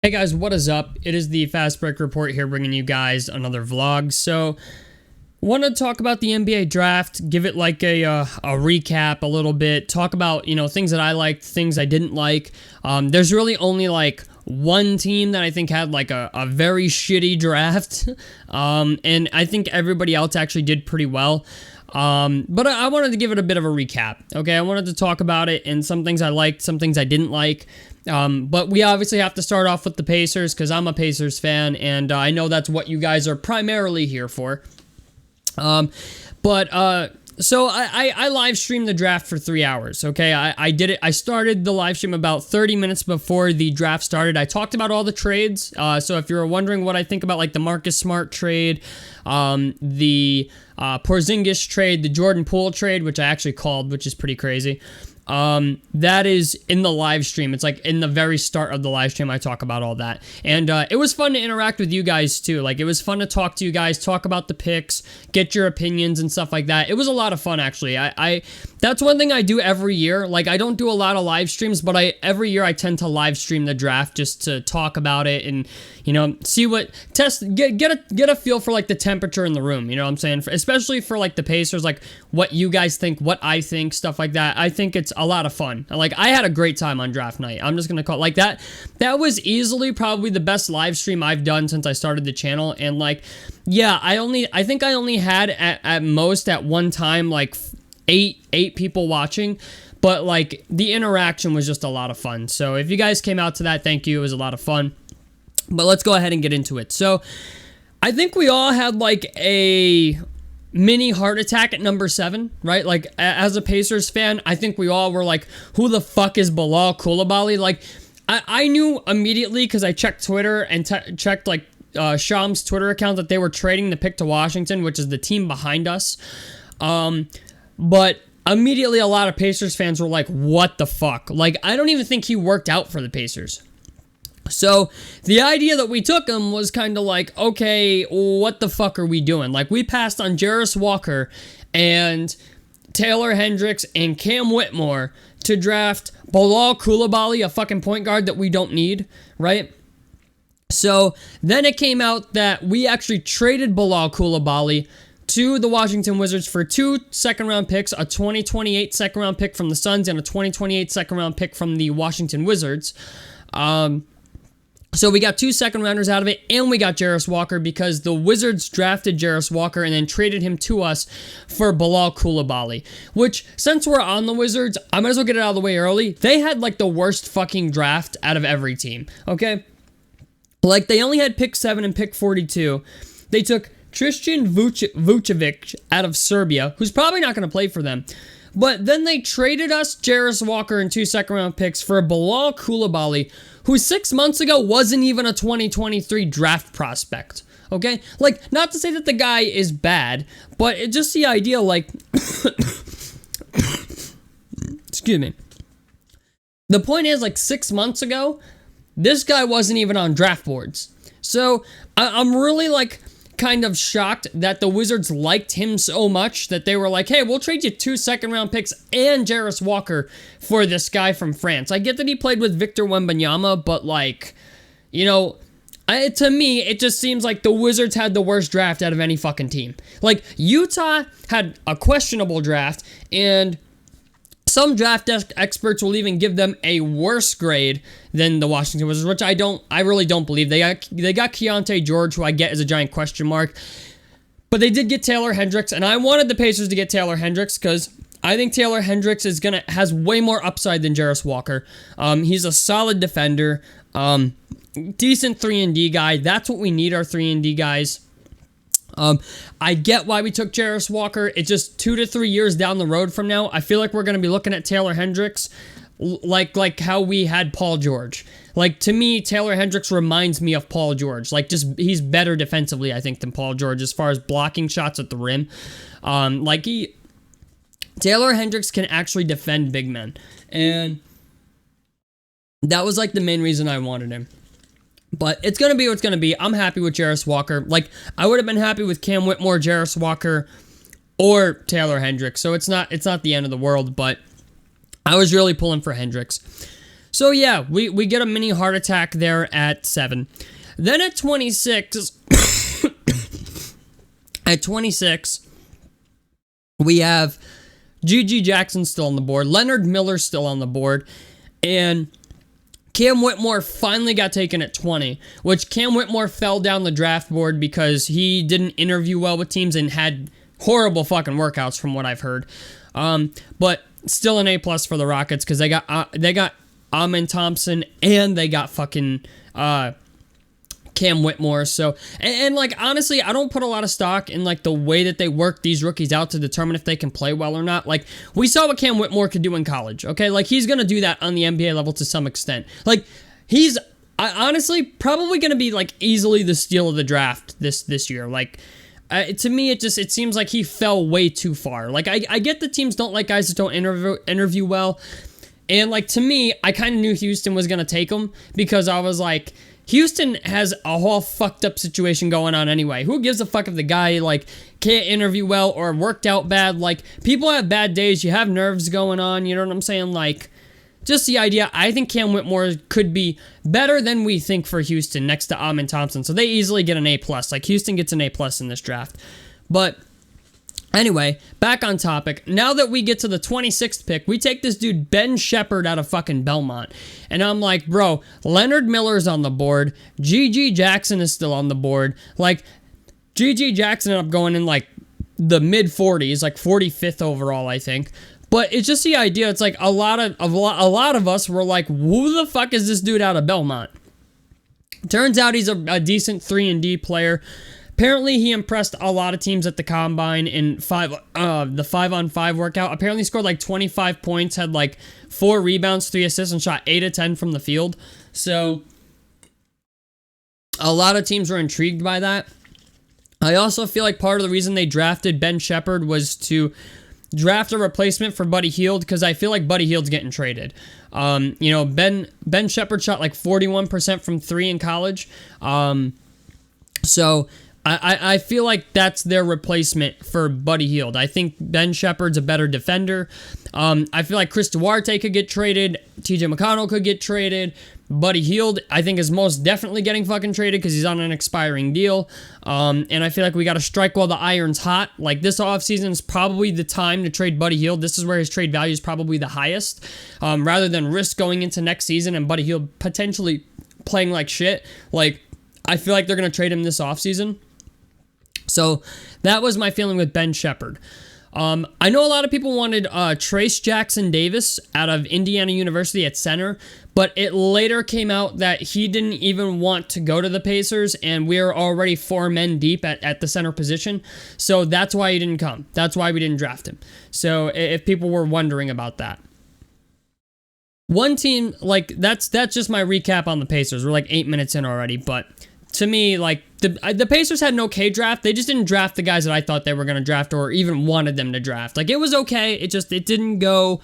Hey guys, what is up? It is the Fast Break Report here, bringing you guys another vlog. So, want to talk about the NBA draft, give it like a recap a little bit, talk about, things that I liked, things I didn't like. There's really only like one team that I think had like a very shitty draft, and I think everybody else actually did pretty well. But I wanted to give it a bit of a recap, okay? I wanted to talk about it and some things I liked, some things I didn't like. But we obviously have to start off with the Pacers because I'm a Pacers fan, and I know that's what you guys are primarily here for. So I live streamed the draft for 3 hours, okay? I did it. I started the live stream about 30 minutes before the draft started. I talked about all the trades. So if you're wondering what I think about like the Marcus Smart trade, the Porzingis trade, the Jordan Poole trade, which I actually called, which is pretty crazy. That is in the live stream. It's like in the very start of the live stream, I talk about all that. And it was fun to interact with you guys too. Like, it was fun to talk to you guys, talk about the picks, get your opinions and stuff like that. It was a lot of fun, actually. That's one thing I do every year. Like, I don't do a lot of live streams, but every year I tend to live stream the draft just to talk about it and, see get a feel for like the temperature in the room. You know what I'm saying? Especially for like the Pacers, like what you guys think, what I think, stuff like that. I think it's a lot of fun. Like, I had a great time on draft night. I'm just gonna call it like that. That was easily probably the best live stream I've done since I started the channel. And like, yeah, I think I only had at most at one time like eight people watching, but like the interaction was just a lot of fun. So if you guys came out to that, thank you. It was a lot of fun. But let's go ahead and get into it. So I think we all had like a mini heart attack at number 7, right? Like, as a Pacers fan, I think we all were like, who the fuck is Bilal Coulibaly? Like, I knew immediately because I checked Twitter and checked like Sham's Twitter account that they were trading the pick to Washington, which is the team behind us. But immediately a lot of Pacers fans were like, what the fuck? Like, I don't even think he worked out for the Pacers. So the idea that we took him was kind of like, okay, what the fuck are we doing? Like, we passed on Jarace Walker and Taylor Hendricks and Cam Whitmore to draft Bilal Coulibaly, a fucking point guard that we don't need, right? So then it came out that we actually traded Bilal Coulibaly to the Washington Wizards for 2 second-round picks, a 2028 second-round pick from the Suns and a 2028 second-round pick from the Washington Wizards. So we got 2 second-rounders out of it, and we got Jarace Walker because the Wizards drafted Jarace Walker and then traded him to us for Bilal Coulibaly, which, since we're on the Wizards, I might as well get it out of the way early. They had, like, the worst fucking draft out of every team, okay? Like, they only had pick 7 and pick 42. They took Tristan Vucevic out of Serbia, who's probably not going to play for them. But then they traded us Jarace Walker and 2 second-round picks for Bilal Coulibaly, who 6 months ago wasn't even a 2023 draft prospect, okay? Like, not to say that the guy is bad, but it's just the idea, like, excuse me. The point is, like, 6 months ago, this guy wasn't even on draft boards. So, I'm really, like, kind of shocked that the Wizards liked him so much that they were like, hey, we'll trade you 2 second-round picks and Jarace Walker for this guy from France. I get that he played with Victor Wembanyama, but, like, to me, it just seems like the Wizards had the worst draft out of any fucking team. Like, Utah had a questionable draft, and some draft experts will even give them a worse grade than the Washington Wizards, which I really don't believe. They got Keontae George, who I get is a giant question mark, but they did get Taylor Hendricks, and I wanted the Pacers to get Taylor Hendricks because I think Taylor Hendricks has way more upside than Jarace Walker. He's a solid defender, decent 3-and-D guy. That's what we need, our 3-and-D guys. I get why we took Jarace Walker. It's just 2 to 3 years down the road from now. I feel like we're going to be looking at Taylor Hendricks like how we had Paul George. Like, to me, Taylor Hendricks reminds me of Paul George. Like, just he's better defensively, I think, than Paul George as far as blocking shots at the rim. Taylor Hendricks can actually defend big men. And that was like the main reason I wanted him. But it's going to be what it's going to be. I'm happy with Jarace Walker. Like, I would have been happy with Cam Whitmore, Jarace Walker, or Taylor Hendricks. So it's not the end of the world, but I was really pulling for Hendricks. So yeah, we get a mini heart attack there at 7. Then at 26, we have G.G. Jackson still on the board, Leonard Miller still on the board, and Cam Whitmore finally got taken at 20, which Cam Whitmore fell down the draft board because he didn't interview well with teams and had horrible fucking workouts from what I've heard. But still an A+ for the Rockets because they got Amen Thompson and they got fucking Cam Whitmore. So, and like, honestly, I don't put a lot of stock in like the way that they work these rookies out to determine if they can play well or not. Like, we saw what Cam Whitmore could do in college, okay? Like, he's going to do that on the NBA level to some extent. Like, he's honestly probably going to be like easily the steal of the draft this year. Like, to me, it seems like he fell way too far. Like, I get the teams don't like guys that don't interview well. And like, to me, I kind of knew Houston was going to take him because I was like, Houston has a whole fucked up situation going on anyway. Who gives a fuck if the guy, like, can't interview well or worked out bad? Like, people have bad days. You have nerves going on. You know what I'm saying? Like, just the idea. I think Cam Whitmore could be better than we think for Houston next to Amen Thompson. So they easily get an A+. Like, Houston gets an A+ in this draft. But anyway, back on topic. Now that we get to the 26th pick, we take this dude Ben Shepherd out of fucking Belmont. And I'm like, bro, Leonard Miller's on the board. G.G. Jackson is still on the board. Like, G.G. Jackson ended up going in like the mid 40s, like 45th overall, I think. But it's just the idea. It's like a lot of us were like, who the fuck is this dude out of Belmont? Turns out he's a decent 3-and-D player. Apparently, he impressed a lot of teams at the Combine in the 5-on-5 workout. Apparently, he scored like 25 points, had like 4 rebounds, 3 assists, and shot 8 of 10 from the field. So, a lot of teams were intrigued by that. I also feel like part of the reason they drafted Ben Shepherd was to draft a replacement for Buddy Hield, because I feel like Buddy Hield's getting traded. You know, Ben Shepherd shot like 41% from 3 in college. So I feel like that's their replacement for Buddy Hield. I think Ben Shepherd's a better defender. I feel like Chris Duarte could get traded. TJ McConnell could get traded. Buddy Hield, I think, is most definitely getting fucking traded because he's on an expiring deal. And I feel like we got to strike while the iron's hot. Like, this offseason is probably the time to trade Buddy Hield. This is where his trade value is probably the highest. Rather than risk going into next season and Buddy Hield potentially playing like shit. Like, I feel like they're going to trade him this offseason. So that was my feeling with Ben Shepherd. I know a lot of people wanted Trace Jackson Davis out of Indiana University at center, but it later came out that he didn't even want to go to the Pacers, and we were already 4 men deep at the center position. So that's why he didn't come. That's why we didn't draft him. So if people were wondering about that. One team, like, that's just my recap on the Pacers. We're like 8 minutes in already, but to me, like, the Pacers had an okay draft. They just didn't draft the guys that I thought they were going to draft or even wanted them to draft. Like, it was okay. It didn't go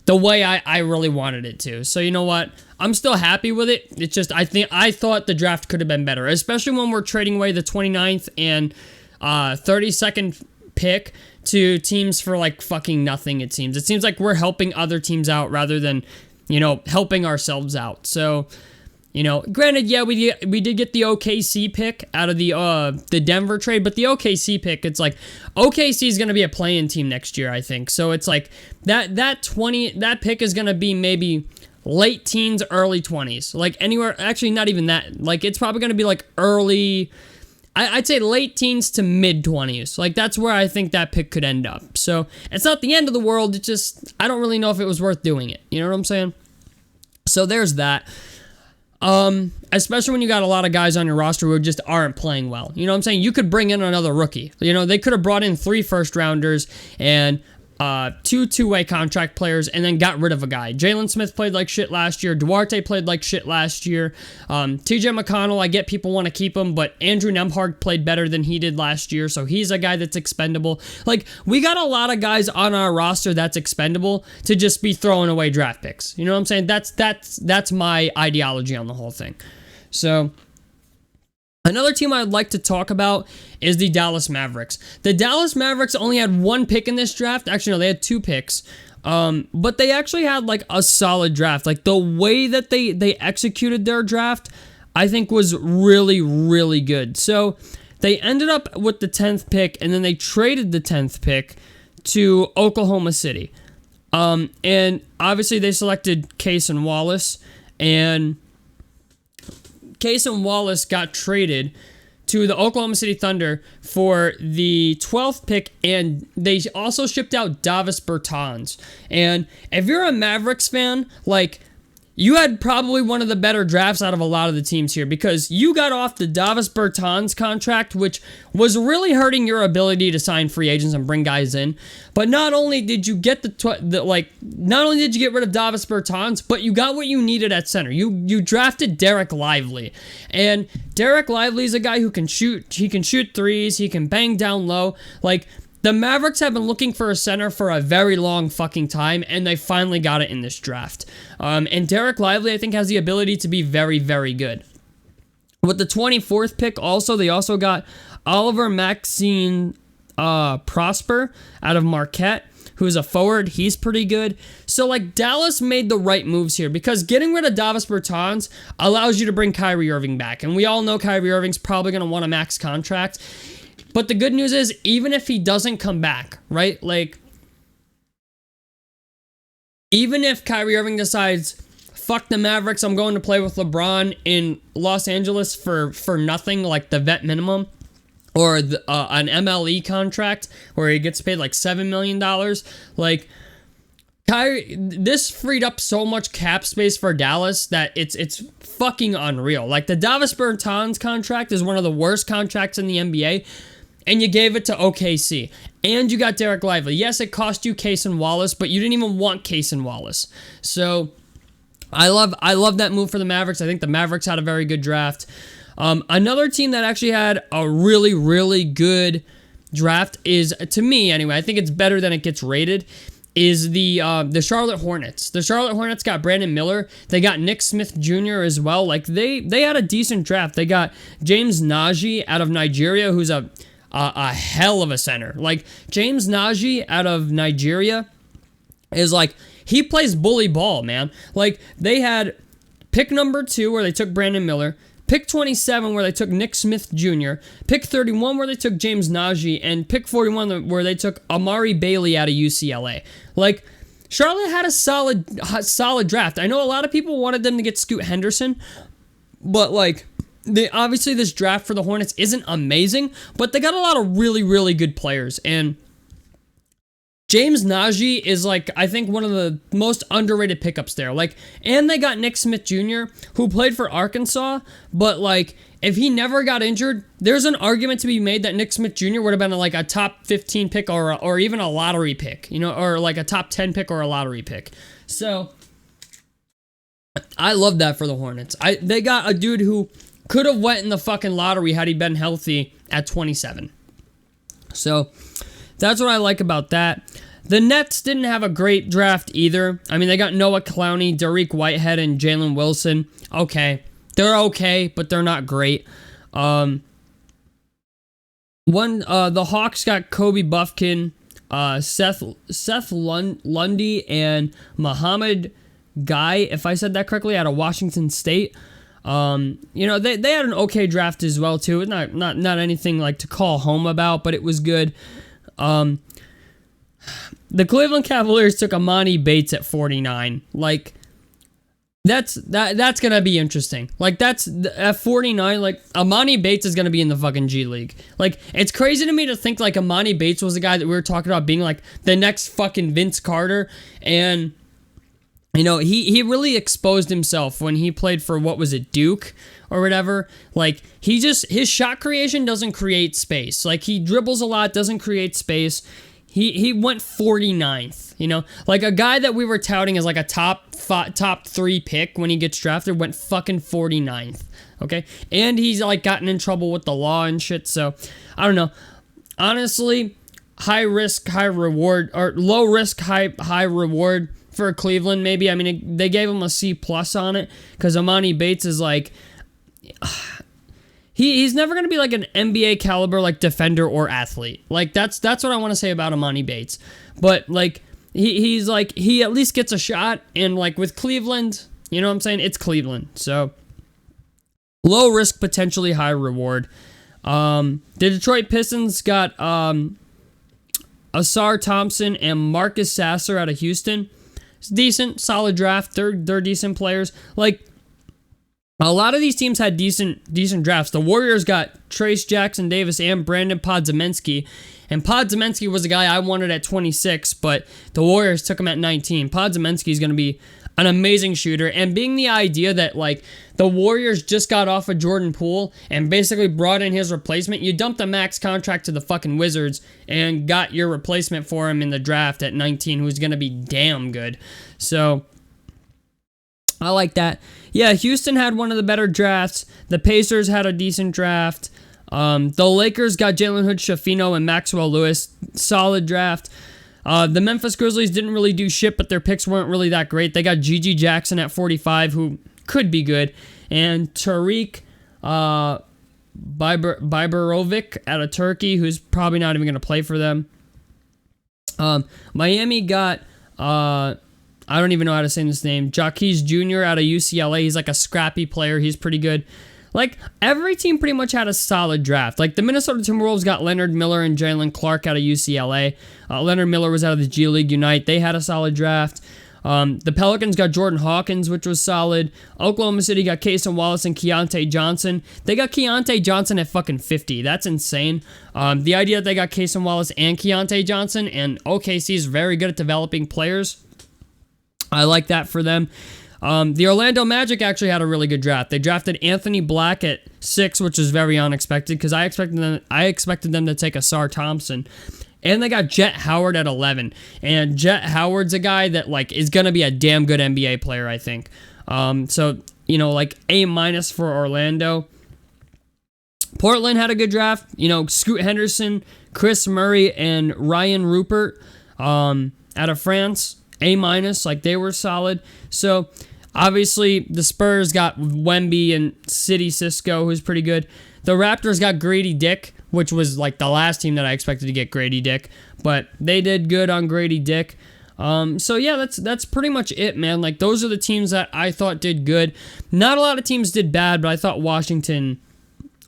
the way I really wanted it to. So, you know what? I'm still happy with it. It's just, I thought the draft could have been better, especially when we're trading away the 29th and 32nd pick to teams for, like, fucking nothing, it seems. It seems like we're helping other teams out rather than, you know, helping ourselves out. So, you know, granted, yeah, we did get the OKC pick out of the Denver trade, but the OKC pick, it's like OKC is going to be a play-in team next year, I think. So it's like that pick is going to be maybe late teens, early 20s, like anywhere. Actually, not even that. Like, it's probably going to be like early. I'd say late teens to mid 20s. Like, that's where I think that pick could end up. So it's not the end of the world. It's just, I don't really know if it was worth doing it. You know what I'm saying? So there's that. Especially when you got a lot of guys on your roster who just aren't playing well. You know what I'm saying? You could bring in another rookie. You know, they could have brought in 3 first-rounders and 2 two-way contract players and then got rid of a guy. Jalen Smith played like shit last year. Duarte played like shit last year. TJ McConnell, I get people want to keep him, but Andrew Nembhard played better than he did last year, so he's a guy that's expendable. Like, we got a lot of guys on our roster that's expendable to just be throwing away draft picks. You know what I'm saying? That's my ideology on the whole thing. So, another team I'd like to talk about is the Dallas Mavericks. The Dallas Mavericks only had 1 pick in this draft. Actually, no, they had 2 picks. But they actually had like a solid draft. Like the way that they executed their draft, I think was really, really good. So they ended up with the 10th pick, and then they traded the 10th pick to Oklahoma City. And obviously they selected Cason Wallace, and Cason Wallace got traded to the Oklahoma City Thunder for the 12th pick, and they also shipped out Davis Bertans. And if you're a Mavericks fan, like, you had probably one of the better drafts out of a lot of the teams here, because you got off the Davis Bertans contract, which was really hurting your ability to sign free agents and bring guys in. But not only did you get not only did you get rid of Davis Bertans, but you got what you needed at center. You drafted Derek Lively, and Derek Lively is a guy who can shoot. He can shoot threes. He can bang down low. Like, the Mavericks have been looking for a center for a very long fucking time, and they finally got it in this draft. And Derek Lively, I think, has the ability to be very, very good. With the 24th pick, they also got Oliver Maxine Prosper out of Marquette, who's a forward. He's pretty good. So, like, Dallas made the right moves here, because getting rid of Davis Bertans allows you to bring Kyrie Irving back. And we all know Kyrie Irving's probably going to want a max contract. But the good news is, even if he doesn't come back, right? Like, even if Kyrie Irving decides, fuck the Mavericks, I'm going to play with LeBron in Los Angeles for nothing, like the vet minimum, or an MLE contract where he gets paid like $7 million, like, Kyrie, this freed up so much cap space for Dallas that it's fucking unreal. Like, the Davis Bertans contract is one of the worst contracts in the NBA, and you gave it to OKC. And you got Derek Lively. Yes, it cost you Cason Wallace, but you didn't even want Cason Wallace. So, I love that move for the Mavericks. I think the Mavericks had a very good draft. Another team that actually had a really, really good draft is, to me anyway, I think it's better than it gets rated, is the Charlotte Hornets. The Charlotte Hornets got Brandon Miller. They got Nick Smith Jr. as well. Like, they had a decent draft. They got James Naji out of Nigeria, who's a hell of a center. Like, James Naji out of Nigeria is like, he plays bully ball, man. Like, they had pick number 2 where they took Brandon Miller, pick 27 where they took Nick Smith Jr., pick 31 where they took James Naji, and pick 41 where they took Amari Bailey out of UCLA. Like, Charlotte had a solid draft. I know a lot of people wanted them to get Scoot Henderson, but, like, obviously this draft for the Hornets isn't amazing, but they got a lot of really, really good players. And James Naji is, like, I think one of the most underrated pickups there. Like, and they got Nick Smith Jr., who played for Arkansas, but, like, if he never got injured, there's an argument to be made that Nick Smith Jr. would have been like a top 15 pick or even a lottery pick, you know, or like a top 10 pick or a lottery pick. So I love that for the Hornets. They got a dude who could have went in the fucking lottery had he been healthy at 27. So that's what I like about that. The Nets didn't have a great draft either. I mean, they got Noah Clowney, Dariq Whitehead, and Jalen Wilson. Okay. They're okay, but they're not great. The Hawks got Kobe Buffkin, Seth Lundy, and Muhammad Guy, if I said that correctly, out of Washington State. You know, they had an okay draft as well too. Not anything like to call home about, but it was good. The Cleveland Cavaliers took Amani Bates at 49. Like, that's gonna be interesting. Like, that's at 49. Like, Amani Bates is gonna be in the fucking G League. Like, it's crazy to me to think like Amani Bates was the guy that we were talking about being like the next fucking Vince Carter, and you know, he really exposed himself when he played for, what was it, Duke or whatever. Like, his shot creation doesn't create space. Like, he dribbles a lot, doesn't create space. He went 49th, you know? Like, a guy that we were touting as like a top 3 pick when he gets drafted went fucking 49th, okay? And he's like gotten in trouble with the law and shit, so I don't know. Honestly, high risk, high reward, or low risk, high reward for Cleveland, maybe. I mean, they gave him a C+ on it, because Amani Bates is like, he's never going to be like an NBA caliber like defender or athlete. Like, that's what I want to say about Amani Bates. But like, he's like, he at least gets a shot. And like with Cleveland, you know what I'm saying? It's Cleveland. So low risk, potentially high reward. The Detroit Pistons got Asar Thompson and Marcus Sasser out of Houston. It's decent, solid draft. They're decent players. Like, a lot of these teams had decent drafts. The Warriors got Trace Jackson Davis and Brandon Podziemski. And Podziemski was a guy I wanted at 26, but the Warriors took him at 19. Podziemski is going to be an amazing shooter. And being the idea that, like, the Warriors just got off of Jordan Poole and basically brought in his replacement, you dumped a max contract to the fucking Wizards and got your replacement for him in the draft at 19, who's going to be damn good. So I like that. Yeah, Houston had one of the better drafts. The Pacers had a decent draft. The Lakers got Jalen Hood-Schifino and Maxwell Lewis. Solid draft. The Memphis Grizzlies didn't really do shit, but their picks weren't really that great. They got Gigi Jackson at 45, who could be good, and Tariq Biberovic out of Turkey, who's probably not even going to play for them. Miami got, I don't even know how to say this name, Jaquez Jr. out of UCLA. He's like a scrappy player. He's pretty good. Like, every team pretty much had a solid draft. Like, the Minnesota Timberwolves got Leonard Miller and Jalen Clark out of UCLA. Leonard Miller was out of the G League Unite. They had a solid draft. The Pelicans got Jordan Hawkins, which was solid. Oklahoma City got Cason Wallace and Keontae Johnson. They got Keontae Johnson at fucking 50. That's insane. The idea that they got Cason Wallace and Keontae Johnson, and OKC is very good at developing players. I like that for them. The Orlando Magic actually had a really good draft. They drafted Anthony Black at 6, which is very unexpected because I expected them to take Asar Thompson. And they got Jet Howard at 11. And Jet Howard's a guy that, like, is going to be a damn good NBA player, I think. So, you know, like, A- for Orlando. Portland had a good draft. You know, Scoot Henderson, Chris Murray, and Ryan Rupert out of France. A-, like, they were solid. So, obviously, the Spurs got Wemby and City Cisco, who's pretty good. The Raptors got Grady Dick, which was like the last team that I expected to get Grady Dick, but they did good on Grady Dick. So yeah, that's pretty much it, man. Like, those are the teams that I thought did good. Not a lot of teams did bad, but I thought Washington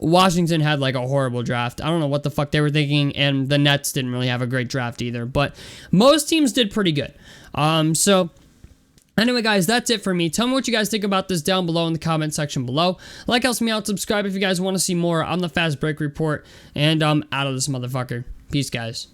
had like a horrible draft. I don't know what the fuck they were thinking, and the Nets didn't really have a great draft either, but most teams did pretty good. So anyway, guys, that's it for me. Tell me what you guys think about this down below in the comment section below. Like helps me out. Subscribe if you guys want to see more on the Fast Break Report. And I'm out of this motherfucker. Peace, guys.